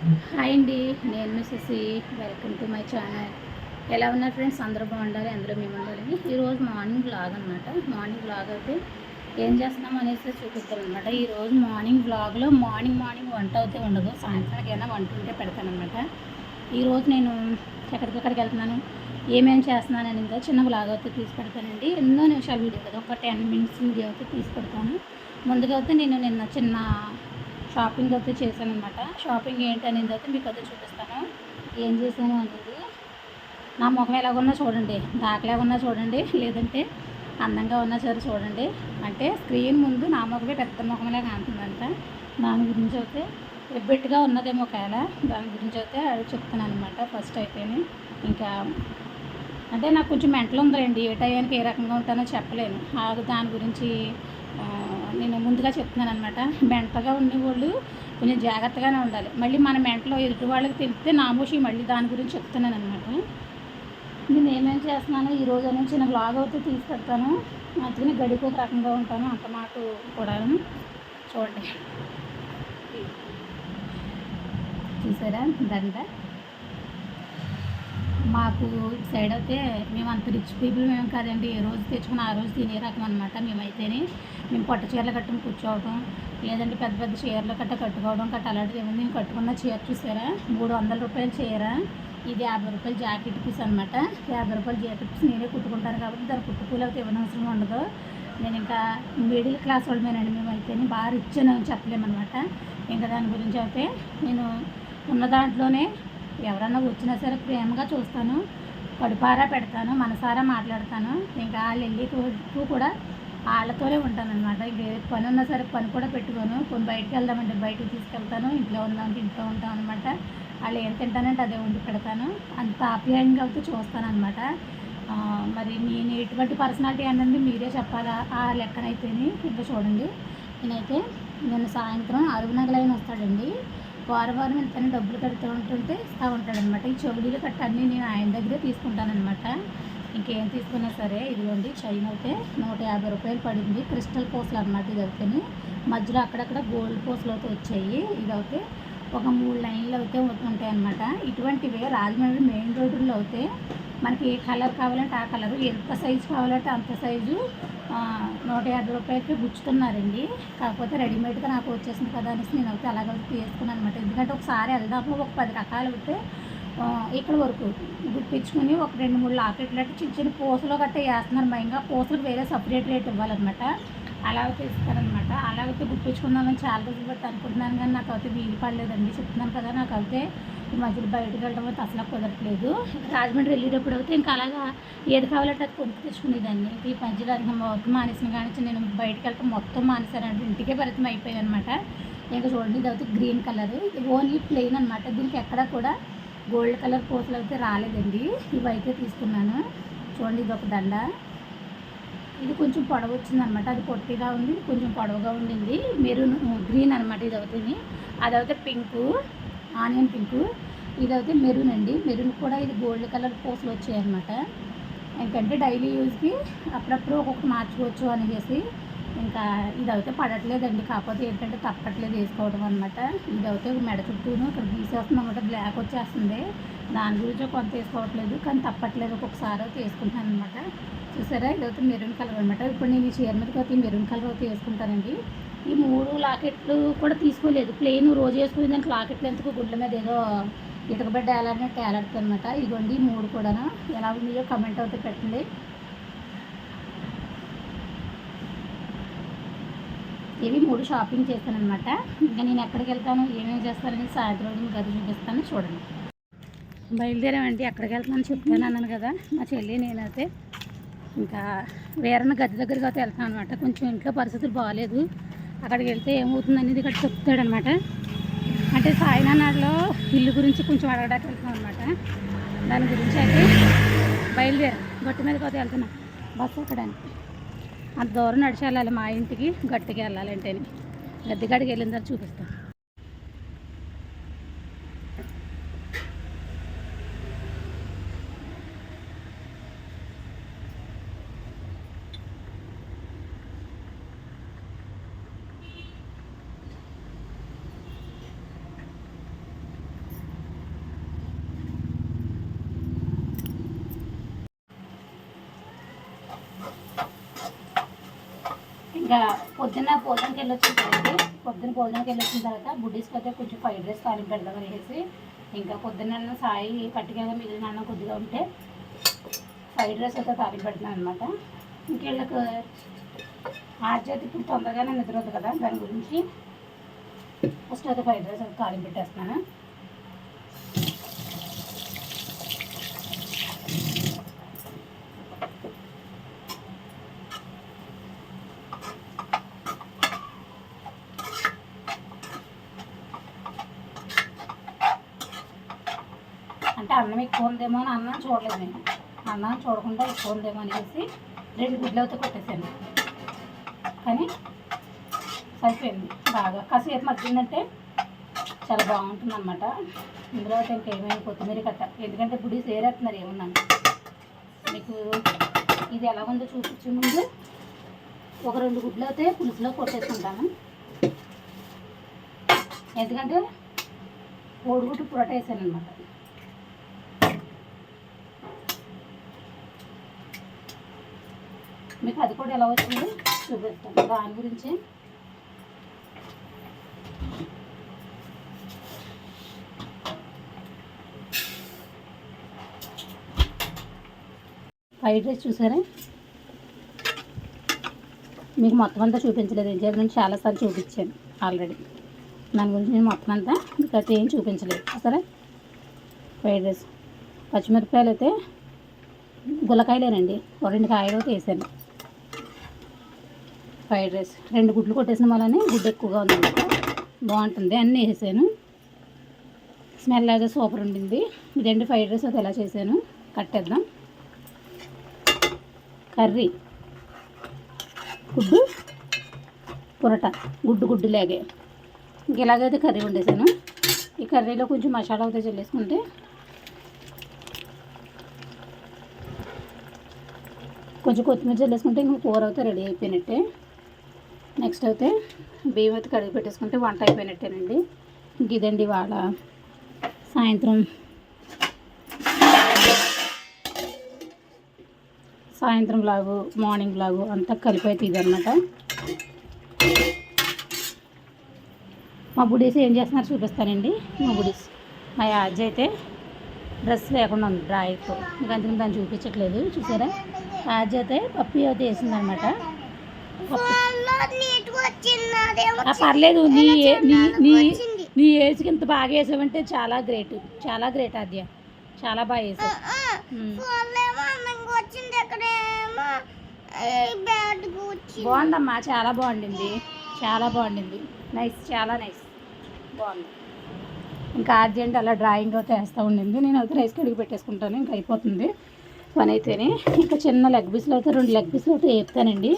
Hi అండి, నేను Shashi. Welcome to my channel. ఎలా ఉన్నారు ఫ్రెండ్స్? అందరూ బాగుండాలి, అందరూ మేము ఉండాలని. ఈరోజు మార్నింగ్ వ్లాగ్ అనమాట. మార్నింగ్ వ్లాగ్ అయితే ఏం చేస్తున్నాం అనేసి చూపిస్తాను అనమాట. ఈరోజు మార్నింగ్ వ్లాగ్లో మార్నింగ్ వంట అయితే ఉండదు, సాయంత్రానికి ఏమైనా వంట ఉంటే పెడతానమాట. ఈరోజు నేను ఎక్కడికి వెళ్తున్నాను, ఏమేమి చేస్తున్నాను అనేది చిన్న వ్లాగ్ అయితే తీసి పెడతానండి. ఎన్నో నిమిషాల వీడియో కదా, ఒక 10 minutes వీడియో అయితే తీసి పెడతాను. ముందుగా అయితే నేను నిన్న చిన్న షాపింగ్ అయితే చేశాను అనమాట. షాపింగ్ ఏంటి అనేది అయితే మీకు అయితే చూపిస్తాను. ఏం చేశాను అనేది, నా ముఖం ఎలాగున్నా చూడండి, దాకలాగున్నా చూడండి, లేదంటే అందంగా ఉన్నా సరే చూడండి. అంటే స్క్రీన్ ముందు నా ముఖమే పెద్ద ముఖంలాగా అంటుందంట. దాని గురించి అయితే ఎబ్బెట్టుగా ఉన్నదేమో ఒకవేళ, దాని గురించి అయితే చెప్తాను అనమాట. ఫస్ట్ అయితేనే ఇంకా అంటే నాకు కొంచెం మెంటల్ ఉందండి, ఏ టైంకి ఏ రకంగా ఉంటానో చెప్పలేను. దాని గురించి నేను ముందుగా చెప్తున్నాను అనమాట. మెంటగా ఉండేవాళ్ళు కొంచెం జాగ్రత్తగానే ఉండాలి. మళ్ళీ మన మెంటలో ఎదుటి వాళ్ళకి తెలిస్తే నామోషి మళ్ళీ దాని గురించి చెప్తున్నాను అనమాట. నేను ఏమేమి చేస్తున్నాను ఈరోజు అనేది చిన్న వ్లాగ్ అయితే తీసి పెడతాను. అందుకని గడికి ఒక రకంగా ఉంటాను, అంత మాట కూడా చూడండి. చూసారా దండ. మాకు ఇటు సైడ్ అయితే మేము అంత రిచ్ పీపుల్ మేము కాదండి. ఏ రోజు తెచ్చుకుని ఆ రోజు తినే రకం అనమాట. మేము పట్టు చీరలు కట్టుకుని కూర్చోవడం, లేదంటే పెద్ద పెద్ద చీరలు కట్టుకోవడం అలాంటిది ఏమైంది. నేను కట్టుకున్న చీర చూసారా, 300 రూపాయల చీర. ఇది 50 రూపాయల జాకెట్ పీస్ అనమాట. 50 రూపాయల జాకెట్ పీస్ నేనే కుట్టుకుంటాను కాబట్టి దాని కుట్టుకూలు అయితే ఇవ్వనవసరం ఉండదు. నేను ఇంకా మిడిల్ క్లాస్ వాళ్ళమేనండి మేమైతే, బాగా రిచ్ అని చెప్పలేమన్నమాట. ఇంకా దాని గురించి అయితే నేను ఉన్న దాంట్లోనే ఎవరన్నా వచ్చినా సరే ప్రేమగా చూస్తాను, కడుపారా పెడతాను, మనసారా మాట్లాడతాను. ఇంకా వాళ్ళు వెళ్ళి కూడా వాళ్ళతోనే ఉంటాను అనమాట. ఇంక పని ఉన్నా సరే పని కూడా పెట్టుకోను. కొన్ని బయటకు వెళ్దామంటే బయటకు తీసుకెళ్తాను, ఇంట్లో ఉందామంటే ఇంట్లో ఉంటాం అనమాట. వాళ్ళు ఏం తింటానంటే అదే వండి పెడతాను. అంత ఆప్యాయంగా అయితే చూస్తాను అనమాట. మరి నేను ఎటువంటి పర్సనాలిటీ అనేది మీరే చెప్పాలా ఆ లెక్కనైతేనే. ఇంకా చూడండి, నేను సాయంత్రం అరువునగలైన వస్తాడండి. వారం ఎంతైనా డబ్బులు కడుతూ ఉంటుంటే ఇస్తూ ఉంటాడనమాట. ఈ చెవులీలు కట్ట అన్నీ నేను ఆయన దగ్గరే తీసుకుంటానమాట. ఇంకేం తీసుకున్నా సరే. ఇదిగోండి చైన్ అయితే 150 రూపాయలు పడింది. క్రిస్టల్ పోస్లు అనమాట. ఇది అయితే మధ్యలో అక్కడక్కడ గోల్డ్ పోస్లు అయితే వచ్చాయి. ఇదైతే ఒక 3 లైన్లు అయితే ఉంటాయి అన్నమాట. ఇటువంటివే రాజమండ్రి మెయిన్ రోడ్డులో అయితే మనకి ఏ కలర్ కావాలంటే ఆ కలరు, ఎంత సైజు కావాలంటే అంత సైజు 150 రూపాయలకి గుచ్చుతున్నారండి. కాకపోతే రెడీమేడ్గా నాకు వచ్చేసింది కదా అనేసి నేను అయితే అలాగే తీసుకున్నాను అనమాట. ఎందుకంటే ఒకసారి వెళ్దాము, ఒక 10 రకాలు అయితే ఇక్కడ వరకు గుప్పించుకుని ఒక 2-3 లాకెట్లు అంటే చిన్న చిన్న పూసలు గట్రా వేస్తున్నారు. మైంగా పూసలకు వేరే సపరేట్ రేట్ ఇవ్వాలన్నమాట. అలాగే ఇస్తారనమాట. అలాగైతే గుప్పించుకుందామని చాలా రోజులు బట్టి అనుకుంటున్నాను, కానీ నాకు అయితే వీలు పడలేదండి. చెప్తున్నాను కదా, నాకు అయితే ఈ మధ్యలో బయటకు వెళ్ళడం అయితే అసలు కుదరట్లేదు. రాజమండ్రి వెళ్ళేటప్పుడు అయితే ఇంకా అలాగా ఏది కావాలంటే అది కొనుక్కు తెచ్చుకునేదాన్ని. ఈ మధ్యలో ఇంకా మొత్తం మానేసిన కానీ నేను బయటకు వెళ్తే మొత్తం మానేశానంటే ఇంటికే పరిమితం అయిపోయాయి అనమాట. ఇంకా చూడండి, ఇది అయితే గ్రీన్ కలర్, ఇది ఓన్లీ ప్లెయిన్ అనమాట. దీనికి ఎక్కడ కూడా గోల్డ్ కలర్ పూసలు అయితే రాలేదండి. ఇవైతే తీసుకున్నాను. చూడండి, ఇది ఒక దండ. ఇది కొంచెం పొడవు వచ్చింది అనమాట. అది పొట్టిగా ఉంది, కొంచెం పొడవుగా ఉండింది. మెరూన్ గ్రీన్ అనమాట. ఇది అవుతుంది, అదైతే పింకు, ఆనియన్ పింకు. ఇదైతే మెరూన్ అండి. మెరూన్ కూడా ఇది గోల్డ్ కలర్ పూసలు వచ్చాయన్నమాట. ఎందుకంటే డైలీ యూజ్కి అప్పుడప్పుడు ఒక్కొక్కటి మార్చుకోవచ్చు అనేసి. ఇంకా ఇదైతే పడట్లేదండి, కాకపోతే ఏంటంటే తప్పట్లేదు వేసుకోవడం అనమాట. ఇదైతే మెడ చుట్టూను ఇక్కడ తీసేస్తుంది అనమాట, బ్లాక్ వచ్చేస్తుంది. దాని గురించి కొంత వేసుకోవట్లేదు, కానీ తప్పట్లేదు, ఒక్కొక్కసారి అయితే వేసుకుంటాను అనమాట. చూసారా, ఇదైతే మెరూన్ కలర్ అనమాట. ఇప్పుడు నేను ఈ చీర మీదకి అయితే మెరూన్ కలర్ అయితే వేసుకుంటానండి. ఈ 3 లాకెట్లు కూడా తీసుకోలేదు, ప్లెయిన్ రోజు వేసుకునే దానికి లాకెట్లు ఎందుకు, గుడ్ల మీద ఏదో ఇటుకబెడ్డ వేలాడినట్టు వేలాడుతుంది అనమాట. ఇదిగోండి 3 కూడా ఎలా ఉన్నాయో కమెంట్ అయితే పెట్టండి. ఇవి 3 షాపింగ్ చేస్తాను అనమాట. ఇంకా నేను ఎక్కడికి వెళ్తాను, ఏమేమి చేస్తానని సాయంత్రం మీకు అది చూపిస్తాను, చూడండి. బయలుదేరామండి, ఎక్కడికి వెళ్తానని చెప్తాను అన్నాను కదా. మా చెల్లి నేనైతే ఇంకా వేరే గది దగ్గరికి అయితే వెళ్తాను అనమాట. కొంచెం ఇంట్లో పరిస్థితులు బాగాలేదు, అక్కడికి వెళ్తే ఏమవుతుంది అనేది ఇక్కడ చెప్తాడనమాట. అంటే సాయినానాడులో ఇల్లు గురించి కొంచెం అడగడానికి వెళ్తున్నాం అనమాట. దాని గురించి అయితే గట్టు మీదకి అయితే వెళ్తున్నాం బస్సు ఎక్కడానికి. అంత దూరం నడిచి వెళ్ళాలి మా ఇంటికి, గట్టిగా వెళ్ళాలంటేనే. గడ్డికాడికి వెళ్ళిన తర్వాత చూపిస్తాను. ఇంకా భోజనానికి వెళ్ళొచ్చిన తర్వాత బుడ్డీస్కి అయితే కొంచెం ఫ్రైడ్ రైస్ తాలింపు పెడదామని వేసి ఇంకా పొద్దున్న సాయి పట్టుకెళ్ళగా మిగిలిన అన్నం కొద్దిగా ఉంటే ఫ్రైడ్ రైస్ అయితే తాలింపు పెడుతున్నాను అనమాట. ఇంకేళ్ళకు ఆర్జైతే ఇప్పుడు తొందరగానే నిద్ర అవుతుంది కదా, దాని గురించి ఫస్ట్ అయితే ఫ్రైడ్ రైస్ అయితే తాలింపు పెట్టేస్తున్నాను. అంటే అన్నం ఎక్కువ ఉందేమో అని అన్నం చూడలేదు నేను, అన్నం చూడకుండా ఎక్కువ ఉందేమో అనేసి 2 గుడ్లు అయితే కొట్టేసాను. కానీ సరిపోయింది బాగా. కాసేపు మగ్గిందంటే చాలా బాగుంటుంది అనమాట. ఇందులో అయితే ఇంకేమైనా కొత్తిమీర కట్ట, ఎందుకంటే గుడి సేరేస్తున్నారు ఏమున్నాను. మీకు ఇది ఎలా ఉందో చూపించే ముందు ఒక 2 గుడ్లు అయితే పులుసులో కొట్టేసుకుంటాను. ఎందుకంటే కోడిగుడ్డు పొరట వేసాను అనమాట. మీకు అది కూడా ఎలా వచ్చిందో చూపిస్తాను. దాని గురించి ఫ్రైడ్ రైస్ చూసారా, మీకు మొత్తం అంతా చూపించలేదు. ఏం చేయాలంటే చాలాసార్లు చూపించాను ఆల్రెడీ. దాని గురించి నేను మొత్తం అంతా మీకు అయితే ఏం చూపించలేదు. సరే, ఫ్రైడ్ రైస్ పచ్చిమిరపకాయలు అయితే గుల్లకాయలేనండి, 2 కాయలు అయితే వేసాను. ఫ్రైడ్ రైస్ 2 గుడ్లు కొట్టేసిన వల్లనే గుడ్డు ఎక్కువగా ఉందన్నమాట, బాగుంటుంది. అన్నీ వేసాను, స్మెల్ అయితే సూపర్ ఉండింది. ఇదండి ఫ్రైడ్ రైస్ అయితే ఎలా చేశాను, కట్టేద్దాం. కర్రీ గుడ్డు పొరట, గుడ్డులాగే ఇలాగైతే కర్రీ వండేసాను. ఈ కర్రీలో కొంచెం మసాలా అయితే చల్లేసుకుంటే కొంచెం కొత్తిమీర చల్లేసుకుంటే ఇంక కూర అయితే రెడీ అయిపోయినట్టే. నెక్స్ట్ అయితే బియ్యం అయితే కడిగి పెట్టేసుకుంటే వంట అయిపోయినట్టేనండి. ఇంక ఇదండి వాళ్ళ సాయంత్రం లాగు మార్నింగ్ లాగు అంతా కలిపి అయితే ఇదన్నమాట. మా బుడీస్ ఏం చేస్తున్నారు చూపిస్తానండి. మా యాజ్ అయితే డ్రెస్ లేకుండా ఉంది డ్రాయర్తో, ఇంకా అందుకని దాన్ని చూపించట్లేదు. చూసారా, యాజ్ అయితే పప్పి అయితే వేసిందనమాట. పర్లేదు, నీ ఏజ్కి ఇంత బాగా వేసావంటే చాలా గ్రేట్ ఆద్య, చాలా బాగా వేసావు. బాగుందమ్మా, చాలా బాగుండింది. నైస్, చాలా నైస్, బాగుంది. ఇంకా అర్జెంట్ అలా డ్రాయింగ్ అయితే వేస్తూ ఉండింది. నేను అయితే రైస్ కడిగి పెట్టేసుకుంటాను, ఇంకా అయిపోతుంది పని అయితేనే. ఇంకా చిన్న లెగ్ పీస్లో అయితే 2 లెగ్ పీస్లు అయితే వేపుతానండి.